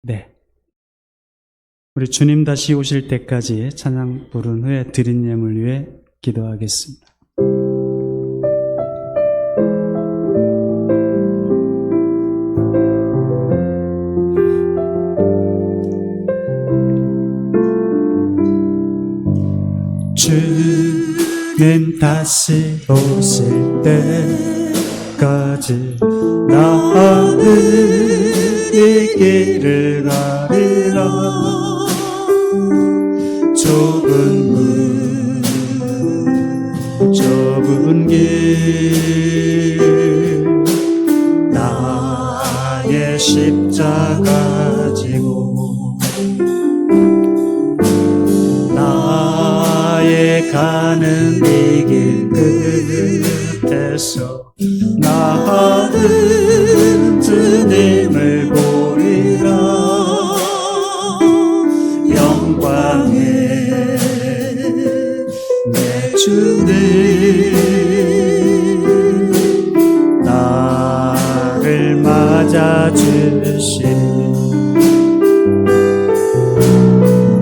네. 우리 주님 다시 오실 때까지 찬양 부른 후에 드린 예물 위해 기도하겠습니다. 주님 다시 오실 때까지 나는 이 길을 가리라. 좁은 길 나의 십자가 지고 나의 가는 이 길 끝에서 나는 주님을 보리라. 영광의 내 주님 나를 맞아주시니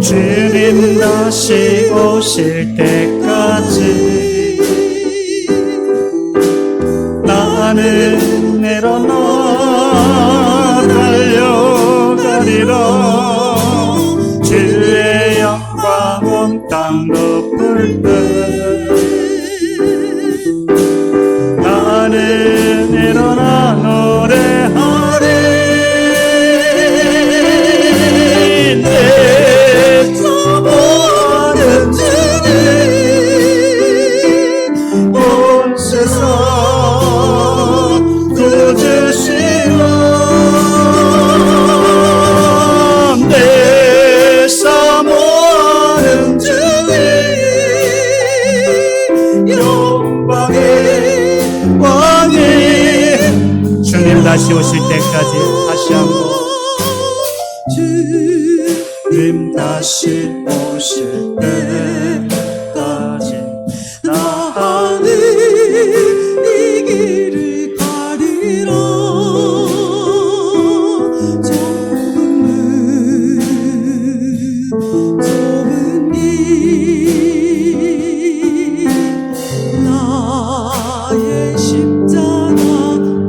주님 다시 오실 때까지 나는 일어나 달려가리라. 주의 영광 온 땅 덮을 때 나는 일어나 노래하리. 내 사모하는 주님 온 세상 구주시라. 내 사모하는 주님 영광의 왕이 주님 다시 오실 때까지 다시 한번 주님 다시 오실 때까지 나는 이 길을 가리라. 좁은 길 나의 십자가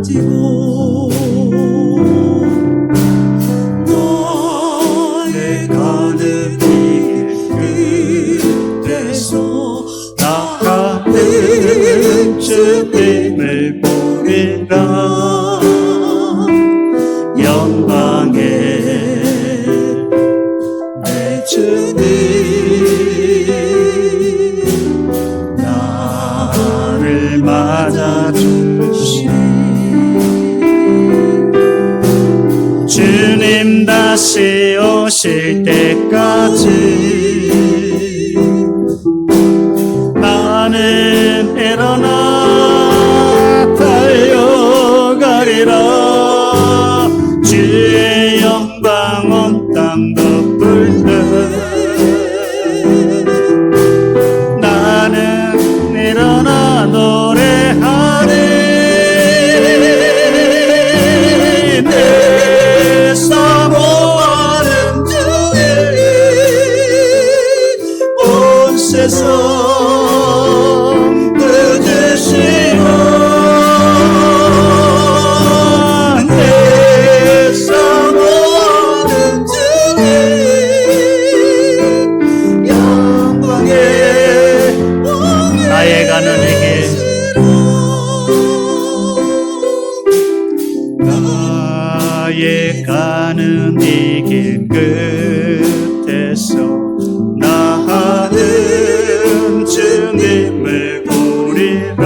지고 나의 가는 길 끝에서 나가는 주님을 보리라. 영광의 내 주님 나를 맞아주시니 주님 다시 오실 때까지 나는 일어나 달려가리라. 주의 영광 온 땅 덮을 때 나는 일어나 노래하리. 내 사모하는 주님 온 세상 구주시라. 내 사모하는 주님 영광의 나의 가는 이 길 나의 가는 이 길 끝에서 나는 주님을 보리라.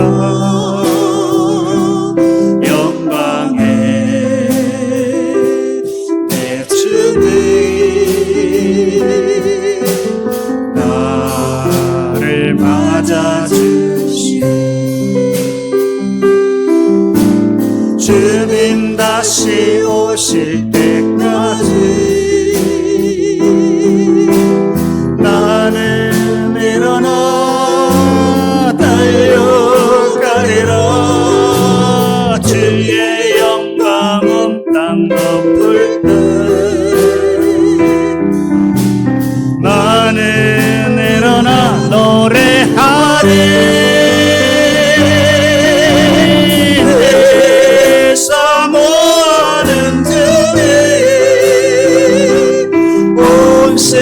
영광의 내 주님 나를 맞아주시니 주님 다시 오실 때까지 나는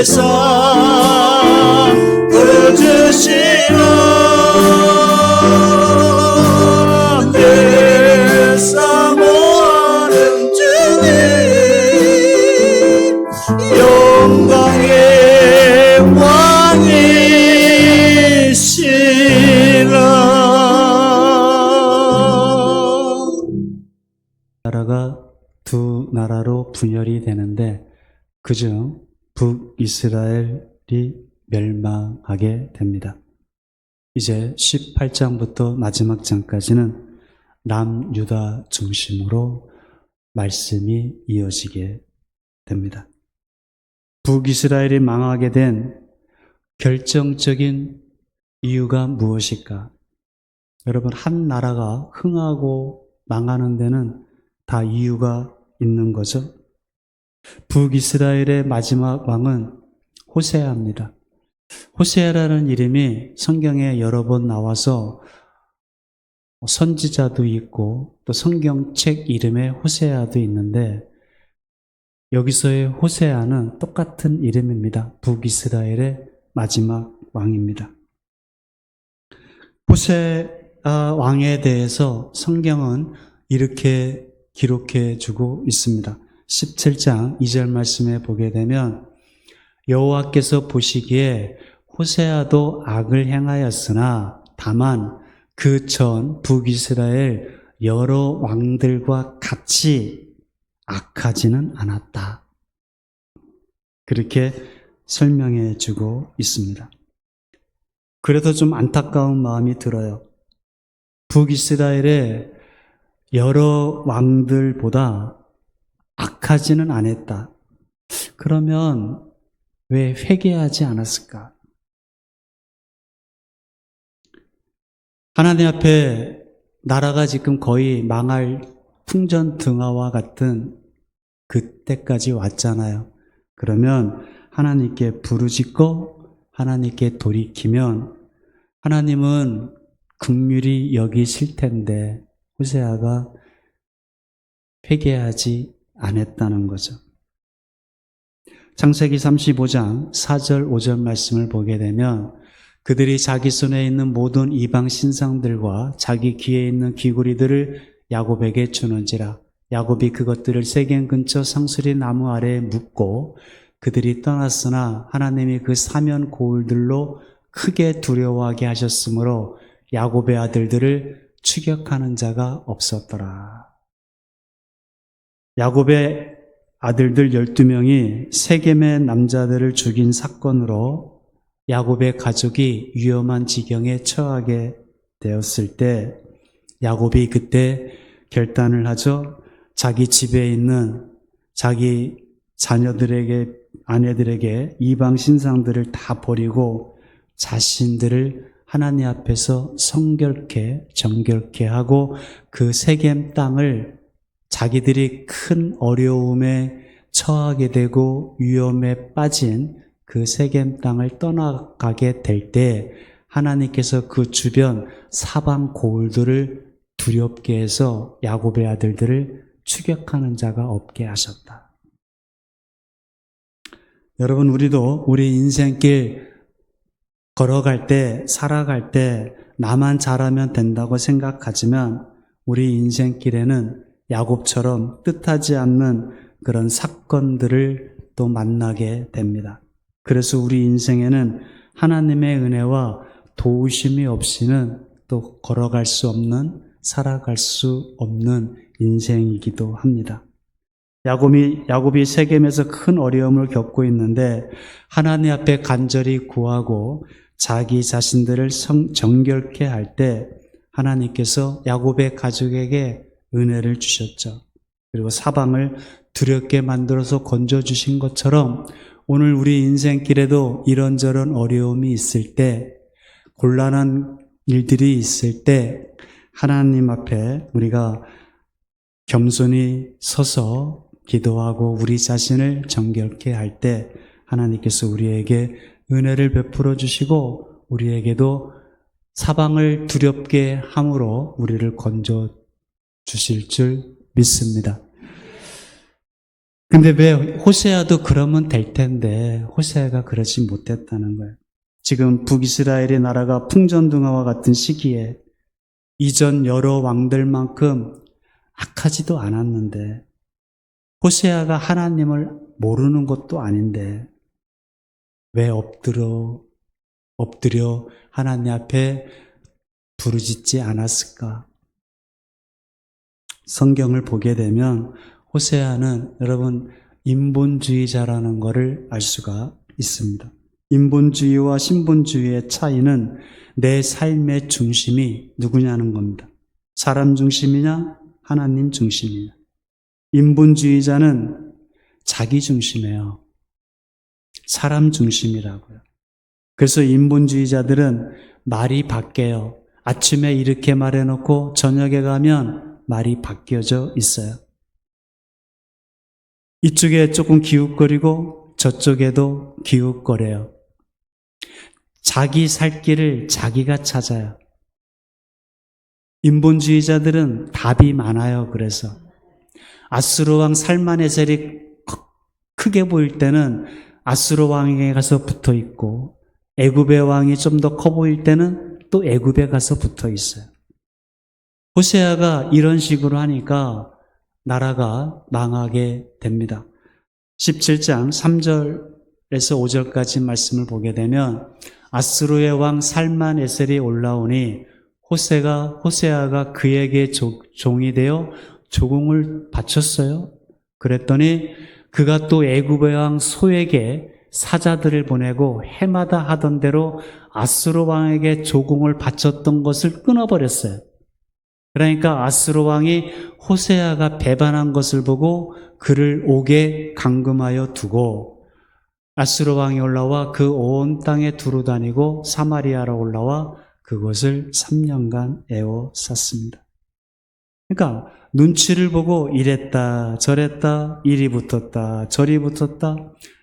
세상 꾸짖으시는 내 사모하는 주님 영광의 왕이시라. 나라가 두 나라로 분열이 되는데 그중 북이스라엘이 멸망하게 됩니다. 이제 18장부터 마지막 장까지는 남유다 중심으로 말씀이 이어지게 됩니다. 북이스라엘이 망하게 된 결정적인 이유가 무엇일까? 여러분, 한 나라가 흥하고 망하는 데는 다 이유가 있는 거죠. 북이스라엘의 마지막 왕은 호세아입니다. 호세아라는 이름이 성경에 여러 번 나와서 선지자도 있고 또 성경책 이름에 호세아도 있는데 여기서의 호세아는 똑같은 이름입니다. 북이스라엘의 마지막 왕입니다. 호세아 왕에 대해서 성경은 이렇게 기록해 주고 있습니다. 17장 2절 말씀에 보게 되면 여호와께서 보시기에 호세아도 악을 행하였으나 다만 그 전 북이스라엘 여러 왕들과 같이 악하지는 않았다. 그렇게 설명해 주고 있습니다. 그래도 좀 안타까운 마음이 들어요. 북이스라엘의 여러 왕들보다 악하지는 않았다. 그러면 왜 회개하지 않았을까? 하나님 앞에 나라가 지금 거의 망할 풍전등화와 같은 그때까지 왔잖아요. 그러면 하나님께 부르짖고 하나님께 돌이키면 하나님은 긍휼히 여기실 텐데 호세아가 회개하지 않았다는 거죠. 창세기 35장 4절 5절 말씀을 보게 되면 그들이 자기 손에 있는 모든 이방 신상들과 자기 귀에 있는 귀고리들을 야곱에게 주는지라. 야곱이 그것들을 세겜 근처 상수리 나무 아래에 묻고 그들이 떠났으나 하나님이 그 사면 고울들로 크게 두려워하게 하셨으므로 야곱의 아들들을 추격하는 자가 없었더라. 야곱의 아들들 12명이 세겜의 남자들을 죽인 사건으로 야곱의 가족이 위험한 지경에 처하게 되었을 때 야곱이 그때 결단을 하죠. 자기 집에 있는 자기 자녀들에게, 아내들에게 이방 신상들을 다 버리고 자신들을 하나님 앞에서 성결케, 정결케 하고 그 세겜 땅을 자기들이 큰 어려움에 처하게 되고 위험에 빠진 그 세겜 땅을 떠나가게 될 때 하나님께서 그 주변 사방 고을들을 두렵게 해서 야곱의 아들들을 추격하는 자가 없게 하셨다. 여러분, 우리도 우리 인생길 걸어갈 때, 살아갈 때 나만 잘하면 된다고 생각하지만 우리 인생길에는 야곱처럼 뜻하지 않는 그런 사건들을 또 만나게 됩니다. 그래서 우리 인생에는 하나님의 은혜와 도우심이 없이는 또 걸어갈 수 없는, 살아갈 수 없는 인생이기도 합니다. 야곱이 세겜에서 큰 어려움을 겪고 있는데 하나님 앞에 간절히 구하고 자기 자신들을 정결케 할 때 하나님께서 야곱의 가족에게 은혜를 주셨죠. 그리고 사방을 두렵게 만들어서 건져주신 것처럼 오늘 우리 인생길에도 이런저런 어려움이 있을 때, 곤란한 일들이 있을 때 하나님 앞에 우리가 겸손히 서서 기도하고 우리 자신을 정결케 할 때 하나님께서 우리에게 은혜를 베풀어 주시고 우리에게도 사방을 두렵게 함으로 우리를 건져 주실 줄 믿습니다. 근데 왜 호세아도 그러면 될 텐데 호세아가 그러지 못했다는 거예요. 지금 북이스라엘의 나라가 풍전등화와 같은 시기에 이전 여러 왕들만큼 악하지도 않았는데 호세아가 하나님을 모르는 것도 아닌데 왜 엎드려 하나님 앞에 부르짖지 않았을까? 성경을 보게 되면 호세아는 여러분 인본주의자라는 것을 알 수가 있습니다. 인본주의와 신본주의의 차이는 내 삶의 중심이 누구냐는 겁니다. 사람 중심이냐 하나님 중심이냐. 인본주의자는 자기 중심이에요. 사람 중심이라고요. 그래서 인본주의자들은 말이 바뀌어요. 아침에 이렇게 말해놓고 저녁에 가면 말이 바뀌어져 있어요. 이쪽에 조금 기웃거리고 저쪽에도 기웃거려요. 자기 살 길을 자기가 찾아요. 인본주의자들은 답이 많아요. 그래서 아수르 왕 살만에셀이 크게 보일 때는 아수르 왕에게 가서 붙어 있고 애굽의 왕이 좀 더 커 보일 때는 또 애굽에 가서 붙어 있어요. 호세아가 이런 식으로 하니까 나라가 망하게 됩니다. 17장 3절에서 5절까지 말씀을 보게 되면 아수르의 왕 살만에셀이 올라오니 호세아가 그에게 종이 되어 조공을 바쳤어요. 그랬더니 그가 또 애굽의 왕 소에게 사자들을 보내고 해마다 하던 대로 아수르 왕에게 조공을 바쳤던 것을 끊어버렸어요. 그러니까 아수르 왕이 호세아가 배반한 것을 보고 그를 옥에 감금하여 두고 아수르 왕이 올라와 그 온 땅에 두루 다니고 사마리아로 올라와 그것을 3년간 에워쌌습니다. 그러니까 눈치를 보고 이랬다 저랬다 이리 붙었다 저리 붙었다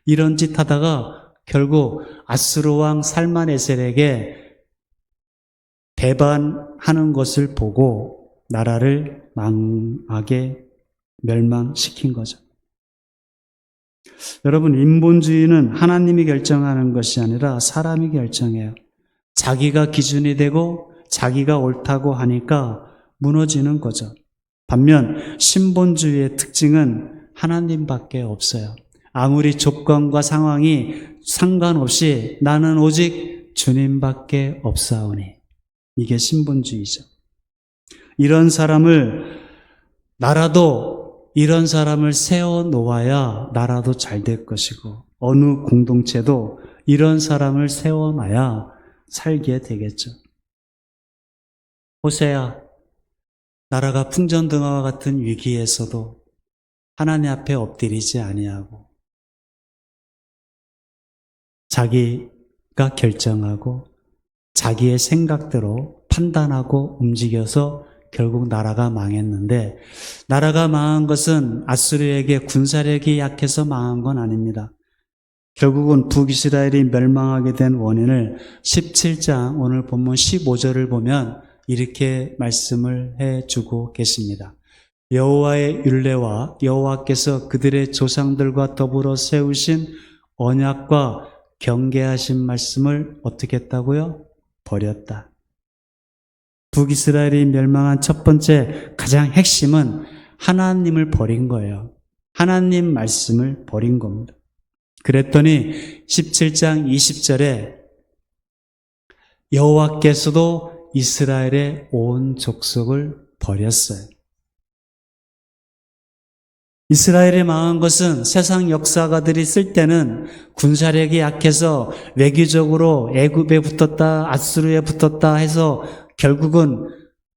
이런 짓 하다가 결국 아수르 왕 살만에셀에게 배반하는 것을 보고 나라를 망하게 멸망시킨 거죠. 여러분, 인본주의는 하나님이 결정하는 것이 아니라 사람이 결정해요. 자기가 기준이 되고 자기가 옳다고 하니까 무너지는 거죠. 반면 신본주의의 특징은 하나님밖에 없어요. 아무리 조건과 상황이 상관없이 나는 오직 주님밖에 없사오니. 이게 신본주의죠. 이런 사람을 이런 사람을 세워 놓아야 나라도 잘 될 것이고 어느 공동체도 이런 사람을 세워 놔야 살게 되겠죠. 호세아, 나라가 풍전등화와 같은 위기에서도 하나님 앞에 엎드리지 아니하고 자기가 결정하고 자기의 생각대로 판단하고 움직여서 결국 나라가 망했는데 나라가 망한 것은 아수르에게 군사력이 약해서 망한 건 아닙니다. 결국은 북이스라엘이 멸망하게 된 원인을 17장 오늘 본문 15절을 보면 이렇게 말씀을 해주고 계십니다. 여호와의 율례와 여호와께서 그들의 조상들과 더불어 세우신 언약과 경계하신 말씀을 어떻게 했다고요? 버렸다. 북이스라엘이 멸망한 첫 번째 가장 핵심은 하나님을 버린 거예요. 하나님 말씀을 버린 겁니다. 그랬더니 17장 20절에 여호와께서도 이스라엘의 온 족속을 버렸어요. 이스라엘이 망한 것은 세상 역사가들이 쓸 때는 군사력이 약해서 외교적으로 애굽에 붙었다, 아수르에 붙었다 해서 결국은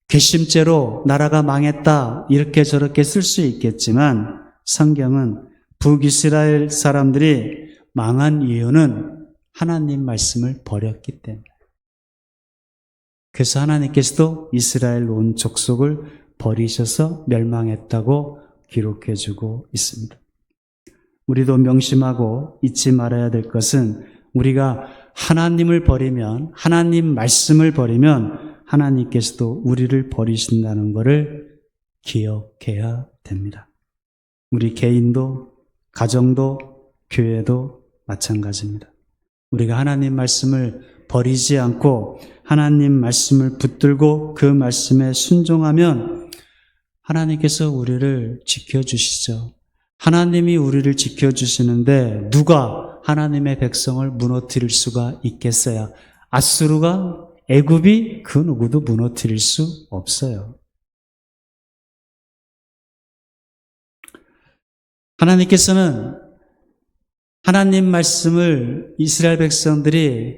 괘씸죄로 나라가 망했다 이렇게 저렇게 쓸 수 있겠지만 성경은 북이스라엘 사람들이 망한 이유는 하나님 말씀을 버렸기 때문에 그래서 하나님께서도 이스라엘 온 족속을 버리셔서 멸망했다고 기록해주고 있습니다. 우리도 명심하고 잊지 말아야 될 것은 우리가 하나님을 버리면 하나님 말씀을 버리면 하나님께서도 우리를 버리신다는 것을 기억해야 됩니다. 우리 개인도 가정도 교회도 마찬가지입니다. 우리가 하나님 말씀을 버리지 않고 하나님 말씀을 붙들고 그 말씀에 순종하면 하나님께서 우리를 지켜주시죠. 하나님이 우리를 지켜주시는데 누가 하나님의 백성을 무너뜨릴 수가 있겠어요? 아수르가, 애굽이 그 누구도 무너뜨릴 수 없어요. 하나님께서는 하나님 말씀을 이스라엘 백성들이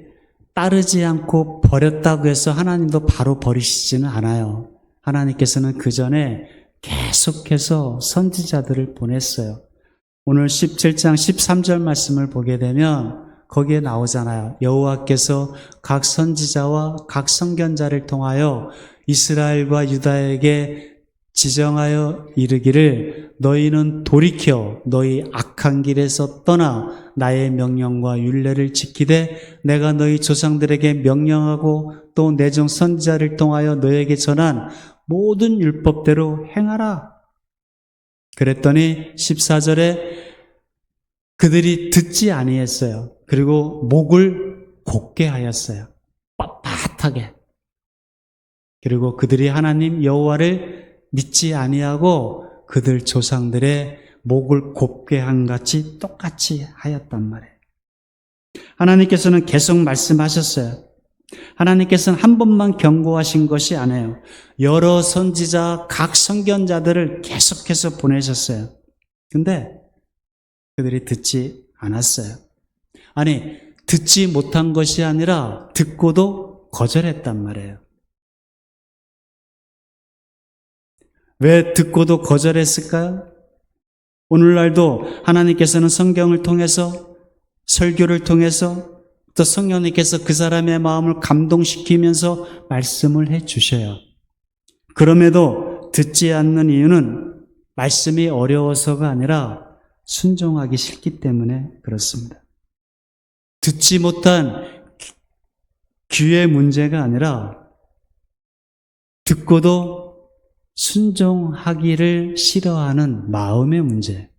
따르지 않고 버렸다고 해서 하나님도 바로 버리시지는 않아요. 하나님께서는 그 전에 계속해서 선지자들을 보냈어요. 오늘 17장 13절 말씀을 보게 되면 거기에 나오잖아요. 여호와께서 각 선지자와 각 선견자를 통하여 이스라엘과 유다에게 지정하여 이르기를 너희는 돌이켜 너희 악한 길에서 떠나 나의 명령과 율례를 지키되 내가 너희 조상들에게 명령하고 또 내 종 선지자를 통하여 너희에게 전한 모든 율법대로 행하라. 그랬더니 14절에 그들이 듣지 아니했어요. 그리고 목을 곧게 하였어요. 빳빳하게. 그리고 그들이 하나님 여호와를 믿지 아니하고 그들 조상들의 목을 곱게 한 같이 똑같이 하였단 말이에요. 하나님께서는 계속 말씀하셨어요. 하나님께서는 한 번만 경고하신 것이 아니에요. 여러 선지자, 각 선견자들을 계속해서 보내셨어요. 근데 그들이 듣지 않았어요. 아니, 듣지 못한 것이 아니라 듣고도 거절했단 말이에요. 왜 듣고도 거절했을까요? 오늘날도 하나님께서는 성경을 통해서, 설교를 통해서, 또 성령님께서 그 사람의 마음을 감동시키면서 말씀을 해주셔요. 그럼에도 듣지 않는 이유는 말씀이 어려워서가 아니라 순종하기 싫기 때문에 그렇습니다. 듣지 못한 귀의 문제가 아니라 듣고도 순종하기를 싫어하는 마음의 문제.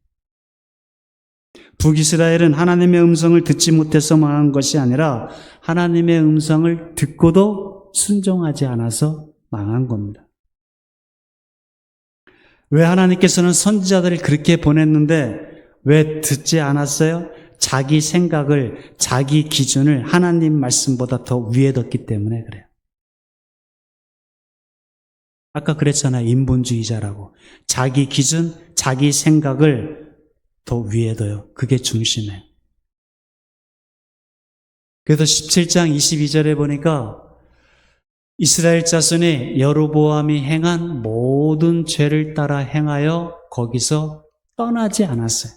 북이스라엘은 하나님의 음성을 듣지 못해서 망한 것이 아니라 하나님의 음성을 듣고도 순종하지 않아서 망한 겁니다. 왜 하나님께서는 선지자들을 그렇게 보냈는데 왜 듣지 않았어요? 자기 생각을, 자기 기준을 하나님 말씀보다 더 위에 뒀기 때문에 그래요. 아까 그랬잖아요. 인본주의자라고. 자기 기준, 자기 생각을 더 위에 둬요. 그게 중심이에요. 그래서 17장 22절에 보니까 이스라엘 자손이 여로보암이 행한 모든 죄를 따라 행하여 거기서 떠나지 않았어요.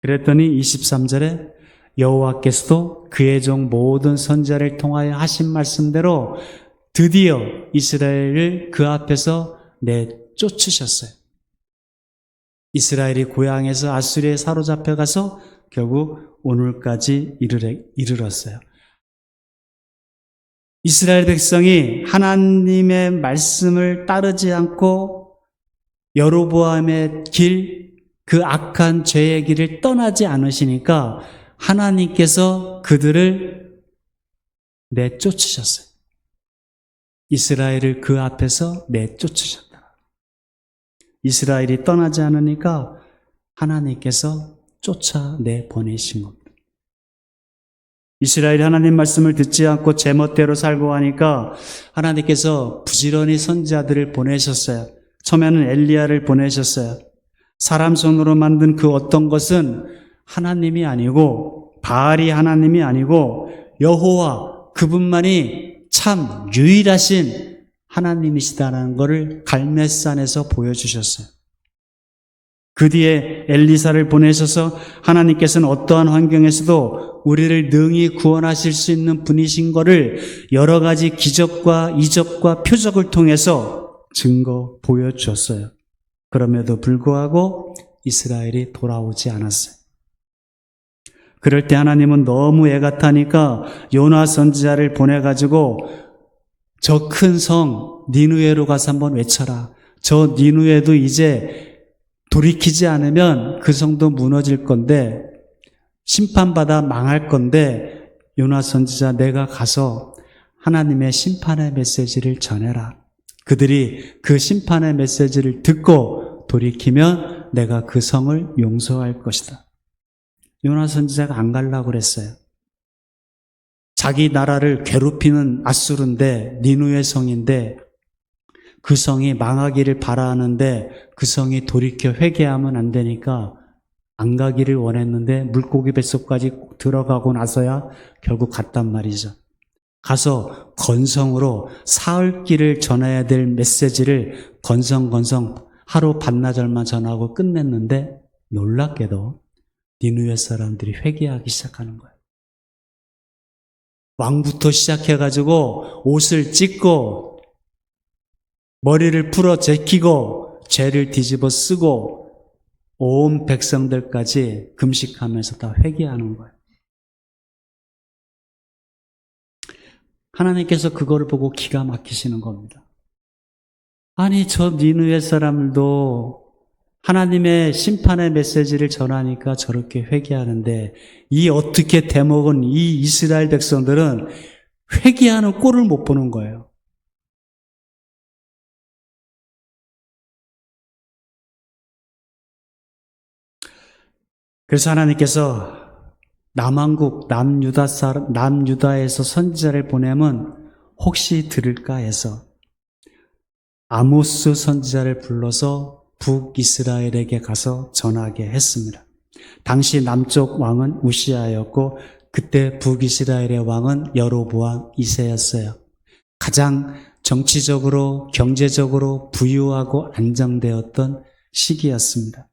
그랬더니 23절에 여호와께서도 그의 종 모든 선지자를 통하여 하신 말씀대로 드디어 이스라엘을 그 앞에서 내쫓으셨어요. 이스라엘이 고향에서 아수리에 사로잡혀 가서 결국 오늘까지 이르렀어요. 이스라엘 백성이 하나님의 말씀을 따르지 않고 여로보암의 길, 그 악한 죄의 길을 떠나지 않으시니까 하나님께서 그들을 내쫓으셨어요. 이스라엘을 그 앞에서 내쫓으셨다. 이스라엘이 떠나지 않으니까 하나님께서 쫓아내 보내신 겁니다. 이스라엘이 하나님 말씀을 듣지 않고 제멋대로 살고 하니까 하나님께서 부지런히 선지자들을 보내셨어요. 처음에는 엘리야를 보내셨어요. 사람 손으로 만든 그 어떤 것은 하나님이 아니고 바알이 하나님이 아니고 여호와 그분만이 참 유일하신 하나님이시다라는 것을 갈멜산에서 보여주셨어요. 그 뒤에 엘리사를 보내셔서 하나님께서는 어떠한 환경에서도 우리를 능히 구원하실 수 있는 분이신 것을 여러 가지 기적과 이적과 표적을 통해서 증거 보여주었어요. 그럼에도 불구하고 이스라엘이 돌아오지 않았어요. 그럴 때 하나님은 너무 애가 타니까 요나 선지자를 보내가지고 저 큰 성 니느웨로 가서 한번 외쳐라. 저 니누에도 이제 돌이키지 않으면 그 성도 무너질 건데 심판받아 망할 건데 요나 선지자 내가 가서 하나님의 심판의 메시지를 전해라. 그들이 그 심판의 메시지를 듣고 돌이키면 내가 그 성을 용서할 것이다. 요나 선지자가 안 가려고 그랬어요. 자기 나라를 괴롭히는 아수르인데 니누의 성인데 그 성이 망하기를 바라는데 그 성이 돌이켜 회개하면 안 되니까 안 가기를 원했는데 물고기 뱃속까지 들어가고 나서야 결국 갔단 말이죠. 가서 건성으로 사흘길을 전해야 될 메시지를 건성 하루 반나절만 전하고 끝냈는데 놀랍게도 니느웨 사람들이 회개하기 시작하는 거예요. 왕부터 시작해가지고 옷을 찢고 머리를 풀어 제키고 죄를 뒤집어 쓰고 온 백성들까지 금식하면서 다 회개하는 거예요. 하나님께서 그거를 보고 기가 막히시는 겁니다. 아니 저 니느웨 사람들도 하나님의 심판의 메시지를 전하니까 저렇게 회개하는데 이 어떻게 대먹은 이 이스라엘 백성들은 회개하는 꼴을 못 보는 거예요. 그래서 하나님께서 남왕국 남유다에서 선지자를 보내면 혹시 들을까 해서 아모스 선지자를 불러서 북이스라엘에게 가서 전하게 했습니다. 당시 남쪽 왕은 우시아였고 그때 북이스라엘의 왕은 여로보암 2세였어요. 가장 정치적으로 경제적으로 부유하고 안정되었던 시기였습니다.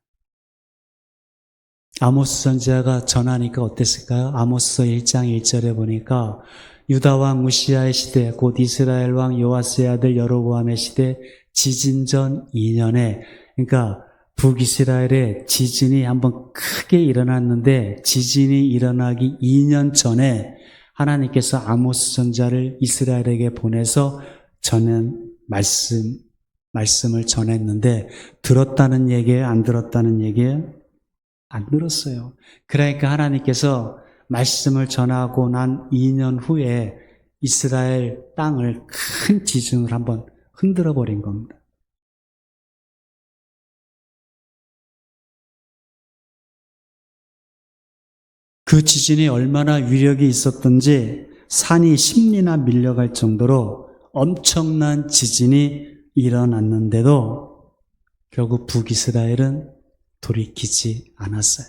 아모스 선지자가 전하니까 어땠을까요? 아모스서 1장 1절에 보니까 유다왕 우시아의 시대 곧 이스라엘 왕 요아스의 아들 여로보암의 시대 지진 전 2년에 그러니까 북이스라엘에 지진이 한번 크게 일어났는데 지진이 일어나기 2년 전에 하나님께서 아모스 선지자를 이스라엘에게 보내서 전한 말씀을 전했는데 들었다는 얘기예요? 안 들었다는 얘기예요? 안 들었어요. 그러니까 하나님께서 말씀을 전하고 난 2년 후에 이스라엘 땅을 큰 지진으로 한번 흔들어 버린 겁니다. 그 지진이 얼마나 위력이 있었던지 산이 10리나 밀려갈 정도로 엄청난 지진이 일어났는데도 결국 북이스라엘은 돌이키지 않았어요.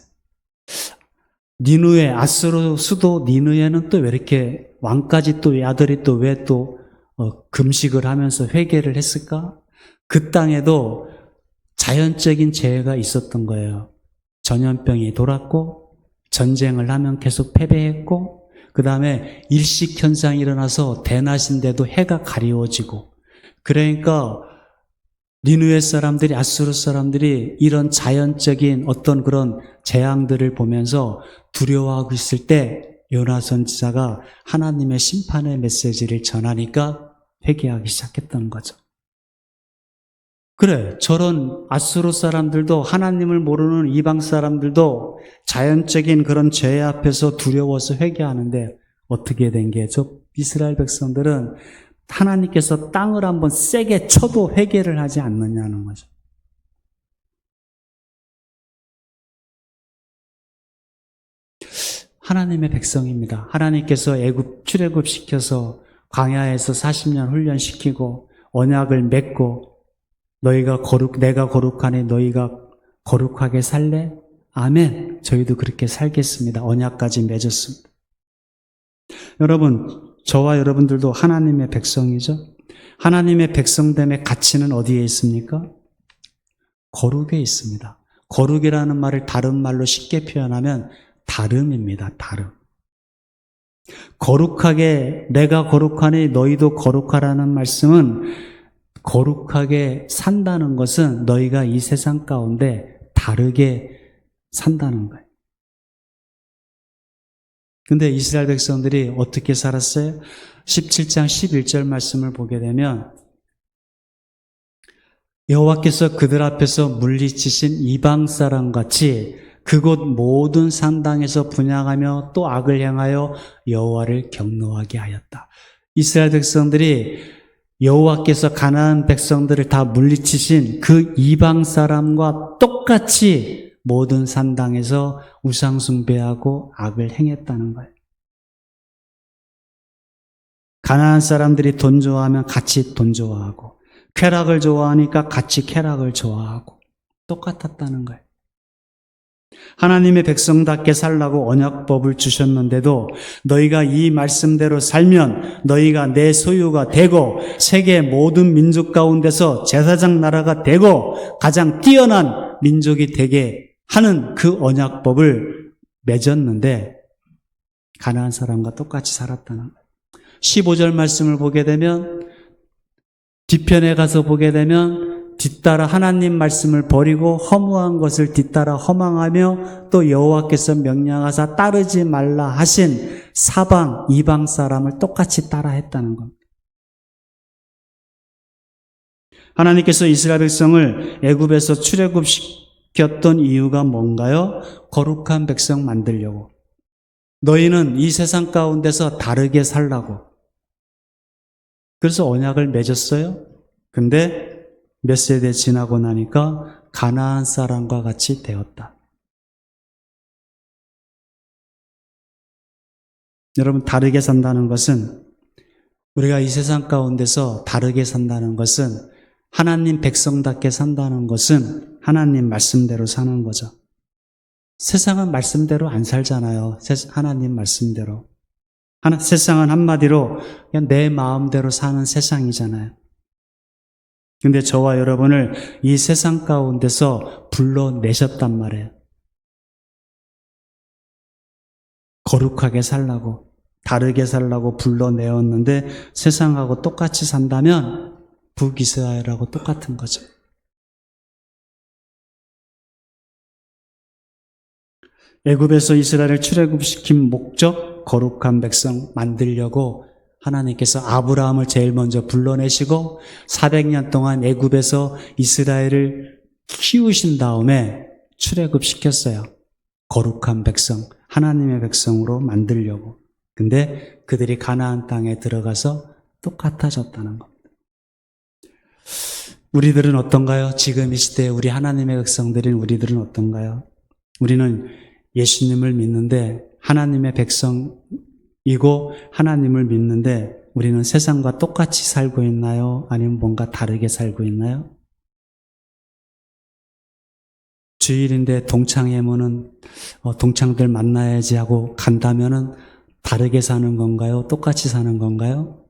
니느웨, 아수르 수도 니느웨는 또 왜 이렇게 왕까지 또 아들이 또 왜 또 금식을 하면서 회개를 했을까? 그 땅에도 자연적인 재해가 있었던 거예요. 전염병이 돌았고 전쟁을 하면 계속 패배했고 그 다음에 일식 현상이 일어나서 대낮인데도 해가 가리워지고 그러니까 니느웨 사람들이 아수르 사람들이 이런 자연적인 어떤 그런 재앙들을 보면서 두려워하고 있을 때 요나 선지자가 하나님의 심판의 메시지를 전하니까 회개하기 시작했던 거죠. 그래, 저런 아수르 사람들도 하나님을 모르는 이방 사람들도 자연적인 그런 죄 앞에서 두려워서 회개하는데 어떻게 된 게죠? 이스라엘 백성들은 하나님께서 땅을 한번 세게 쳐도 회개를 하지 않느냐는 거죠. 하나님의 백성입니다. 하나님께서 출애굽 시켜서 광야에서 40년 훈련시키고 언약을 맺고 내가 거룩하니 너희가 거룩하게 살래? 아멘. 저희도 그렇게 살겠습니다. 언약까지 맺었습니다. 여러분, 저와 여러분들도 하나님의 백성이죠. 하나님의 백성됨의 가치는 어디에 있습니까? 거룩에 있습니다. 거룩이라는 말을 다른 말로 쉽게 표현하면 다름입니다. 다름. 거룩하게 내가 거룩하니 너희도 거룩하라는 말씀은 거룩하게 산다는 것은 너희가 이 세상 가운데 다르게 산다는 거예요. 근데 이스라엘 백성들이 어떻게 살았어요? 17장 11절 말씀을 보게 되면 여호와께서 그들 앞에서 물리치신 이방 사람 같이 그곳 모든 산당에서 분향하며 또 악을 향하여 여호와를 경노하게 하였다. 이스라엘 백성들이 여호와께서 가나안 백성들을 다 물리치신 그 이방 사람과 똑같이 모든 산당에서 우상 숭배하고 악을 행했다는 거예요. 가나안 사람들이 돈 좋아하면 같이 돈 좋아하고, 쾌락을 좋아하니까 같이 쾌락을 좋아하고, 똑같았다는 거예요. 하나님의 백성답게 살라고 언약법을 주셨는데도 너희가 이 말씀대로 살면 너희가 내 소유가 되고 세계 모든 민족 가운데서 제사장 나라가 되고 가장 뛰어난 민족이 되게 하는 그 언약법을 맺었는데 가나안 사람과 똑같이 살았다는 거예요. 15절 말씀을 보게 되면, 뒤편에 가서 보게 되면 뒤따라 하나님 말씀을 버리고 허무한 것을 뒤따라 허망하며 또 여호와께서 명령하사 따르지 말라 하신 사방 이방 사람을 똑같이 따라 했다는 겁니다. 하나님께서 이스라엘 백성을 애굽에서 출애굽시켰던 이유가 뭔가요? 거룩한 백성 만들려고. 너희는 이 세상 가운데서 다르게 살라고. 그래서 언약을 맺었어요. 근데 몇 세대 지나고 나니까 가나안 사람과 같이 되었다. 여러분, 다르게 산다는 것은, 우리가 이 세상 가운데서 다르게 산다는 것은, 하나님 백성답게 산다는 것은 하나님 말씀대로 사는 거죠. 세상은 말씀대로 안 살잖아요. 하나님 말씀대로. 세상은 한마디로 그냥 내 마음대로 사는 세상이잖아요. 근데 저와 여러분을 이 세상 가운데서 불러내셨단 말이에요. 거룩하게 살라고, 다르게 살라고 불러내었는데 세상하고 똑같이 산다면 북이스라엘하고 똑같은 거죠. 애굽에서 이스라엘을 출애굽시킨 목적, 거룩한 백성 만들려고 하나님께서 아브라함을 제일 먼저 불러내시고 400년 동안 애굽에서 이스라엘을 키우신 다음에 출애굽시켰어요. 거룩한 백성, 하나님의 백성으로 만들려고. 근데 그들이 가나안 땅에 들어가서 똑같아졌다는 겁니다. 우리들은 어떤가요? 지금 이 시대에 우리 하나님의 백성들인 우리들은 어떤가요? 우리는 예수님을 믿는데 하나님의 백성이고 하나님을 믿는데 우리는 세상과 똑같이 살고 있나요? 아니면 뭔가 다르게 살고 있나요? 주일인데 동창회면은 동창들 만나야지 하고 간다면은 다르게 사는 건가요? 똑같이 사는 건가요?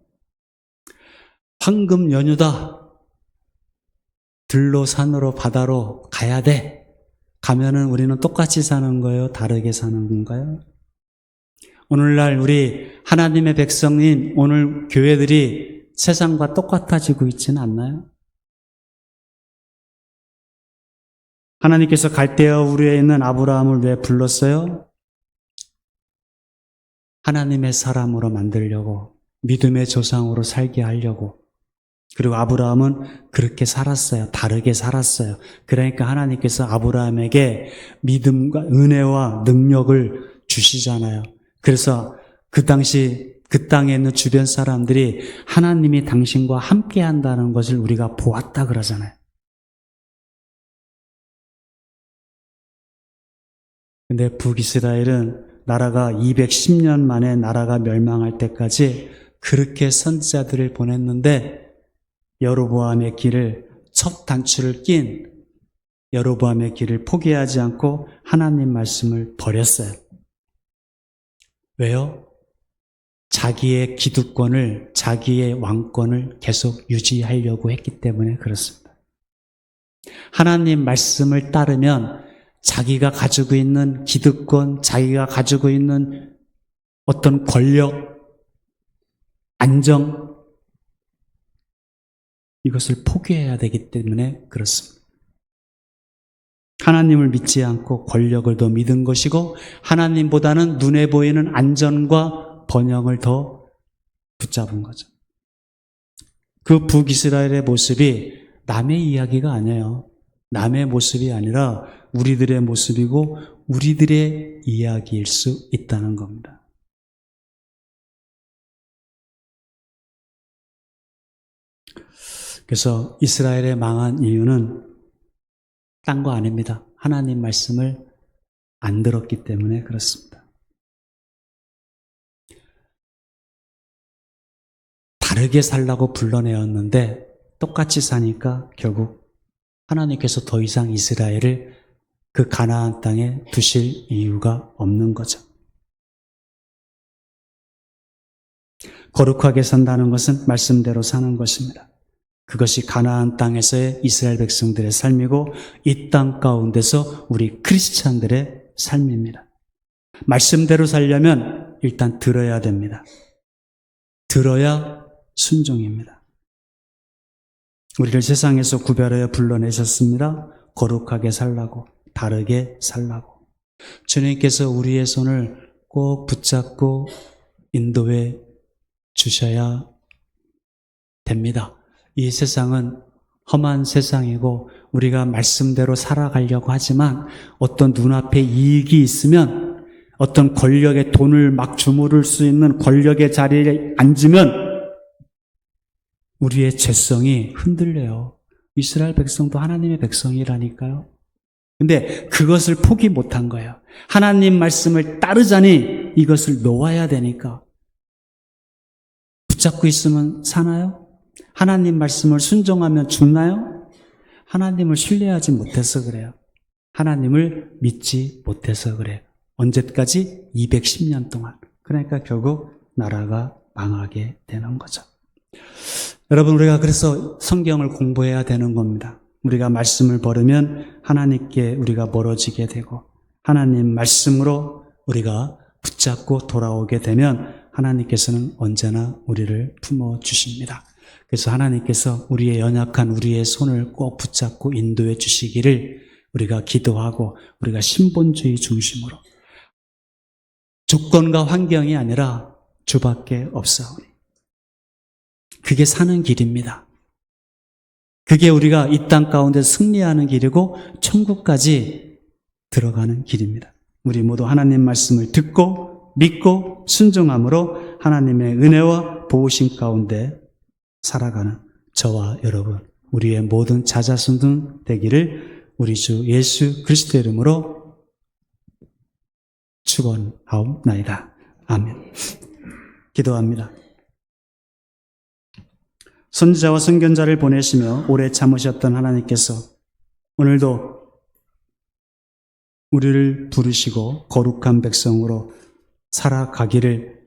황금 연휴다. 들로 산으로 바다로 가야 돼. 가면은 우리는 똑같이 사는 거예요? 다르게 사는 건가요? 오늘날 우리 하나님의 백성인 오늘 교회들이 세상과 똑같아지고 있지는 않나요? 하나님께서 갈대아 우르에 있는 아브라함을 왜 불렀어요? 하나님의 사람으로 만들려고, 믿음의 조상으로 살게 하려고. 그리고 아브라함은 그렇게 살았어요. 다르게 살았어요. 그러니까 하나님께서 아브라함에게 믿음과 은혜와 능력을 주시잖아요. 그래서 그 당시 그 땅에 있는 주변 사람들이 하나님이 당신과 함께 한다는 것을 우리가 보았다 그러잖아요. 근데 북이스라엘은 나라가 210년 만에 나라가 멸망할 때까지 그렇게 선지자들을 보냈는데 여로보암의 길을, 첫 단추를 낀 여로보암의 길을 포기하지 않고 하나님 말씀을 버렸어요. 왜요? 자기의 기득권을, 자기의 왕권을 계속 유지하려고 했기 때문에 그렇습니다. 하나님 말씀을 따르면 자기가 가지고 있는 기득권, 자기가 가지고 있는 어떤 권력, 안정, 이것을 포기해야 되기 때문에 그렇습니다. 하나님을 믿지 않고 권력을 더 믿은 것이고 하나님보다는 눈에 보이는 안전과 번영을 더 붙잡은 거죠. 그 북이스라엘의 모습이 남의 이야기가 아니에요. 남의 모습이 아니라 우리들의 모습이고 우리들의 이야기일 수 있다는 겁니다. 그래서 이스라엘의 망한 이유는 딴 거 아닙니다. 하나님 말씀을 안 들었기 때문에 그렇습니다. 다르게 살라고 불러내었는데 똑같이 사니까 결국 하나님께서 더 이상 이스라엘을 그 가나안 땅에 두실 이유가 없는 거죠. 거룩하게 산다는 것은 말씀대로 사는 것입니다. 그것이 가나안 땅에서의 이스라엘 백성들의 삶이고 이 땅 가운데서 우리 크리스찬들의 삶입니다. 말씀대로 살려면 일단 들어야 됩니다. 들어야 순종입니다. 우리를 세상에서 구별하여 불러내셨습니다. 거룩하게 살라고, 다르게 살라고. 주님께서 우리의 손을 꼭 붙잡고 인도해 주셔야 됩니다. 이 세상은 험한 세상이고 우리가 말씀대로 살아가려고 하지만 어떤 눈앞에 이익이 있으면 어떤 권력의 돈을 막 주무를 수 있는 권력의 자리에 앉으면 우리의 죄성이 흔들려요. 이스라엘 백성도 하나님의 백성이라니까요. 근데 그것을 포기 못한 거예요. 하나님 말씀을 따르자니 이것을 놓아야 되니까. 붙잡고 있으면 사나요? 하나님 말씀을 순종하면 죽나요? 하나님을 신뢰하지 못해서 그래요. 하나님을 믿지 못해서 그래요. 언제까지? 210년 동안. 그러니까 결국 나라가 망하게 되는 거죠. 여러분, 우리가 그래서 성경을 공부해야 되는 겁니다. 우리가 말씀을 버리면 하나님께 우리가 멀어지게 되고 하나님 말씀으로 우리가 붙잡고 돌아오게 되면 하나님께서는 언제나 우리를 품어주십니다. 그래서 하나님께서 우리의 연약한 우리의 손을 꼭 붙잡고 인도해 주시기를 우리가 기도하고 우리가 신본주의 중심으로 조건과 환경이 아니라 주밖에 없사오니 그게 사는 길입니다. 그게 우리가 이 땅 가운데 승리하는 길이고 천국까지 들어가는 길입니다. 우리 모두 하나님 말씀을 듣고 믿고 순종함으로 하나님의 은혜와 보호심 가운데 살아가는 저와 여러분, 우리의 모든 자자순둥 되기를 우리 주 예수 그리스도의 이름으로 축원하옵나이다. 아멘. 기도합니다. 선지자와 선견자를 보내시며 오래 참으셨던 하나님께서 오늘도 우리를 부르시고 거룩한 백성으로 살아가기를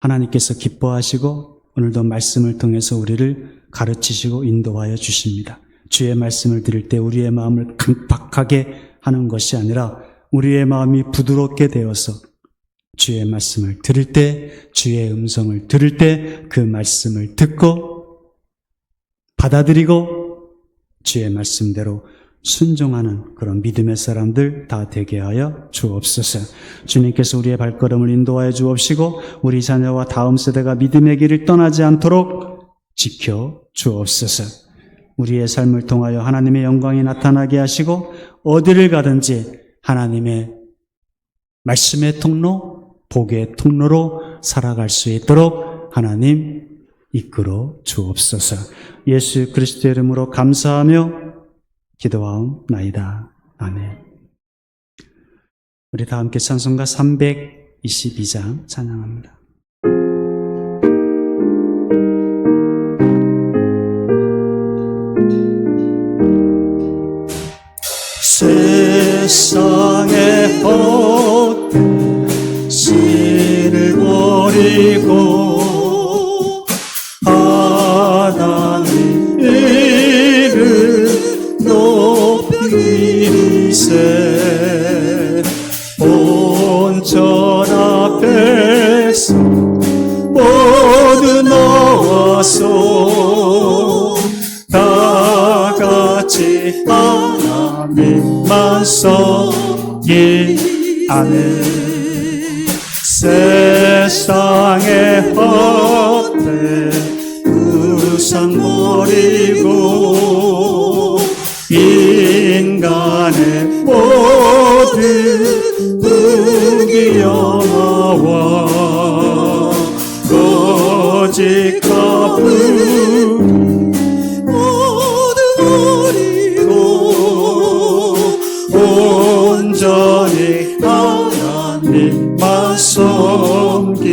하나님께서 기뻐하시고 오늘도 말씀을 통해서 우리를 가르치시고 인도하여 주십니다. 주의 말씀을 들을 때 우리의 마음을 강팍하게 하는 것이 아니라 우리의 마음이 부드럽게 되어서 주의 말씀을 들을 때, 주의 음성을 들을 때 그 말씀을 듣고 받아들이고 주의 말씀대로 순종하는 그런 믿음의 사람들 다 되게 하여 주옵소서. 주님께서 우리의 발걸음을 인도하여 주옵시고 우리 자녀와 다음 세대가 믿음의 길을 떠나지 않도록 지켜 주옵소서. 우리의 삶을 통하여 하나님의 영광이 나타나게 하시고 어디를 가든지 하나님의 말씀의 통로, 복의 통로로 살아갈 수 있도록 하나님 이끌어 주옵소서. 예수 그리스도의 이름으로 감사하며 기도하옵나이다. 아멘. 우리 다 함께 찬송가 322장 찬양합니다. 세상의 헛된 신을 버리고 하나님 이름 높이세 온전한 백성 모두 나와서 다 같이 하나님만 섬기 아멘. 세상의 헛된 우상 버리고 인간의 모든 분기영화와 거짓과 불 모두 버리고 온전히 하나님만 섬기세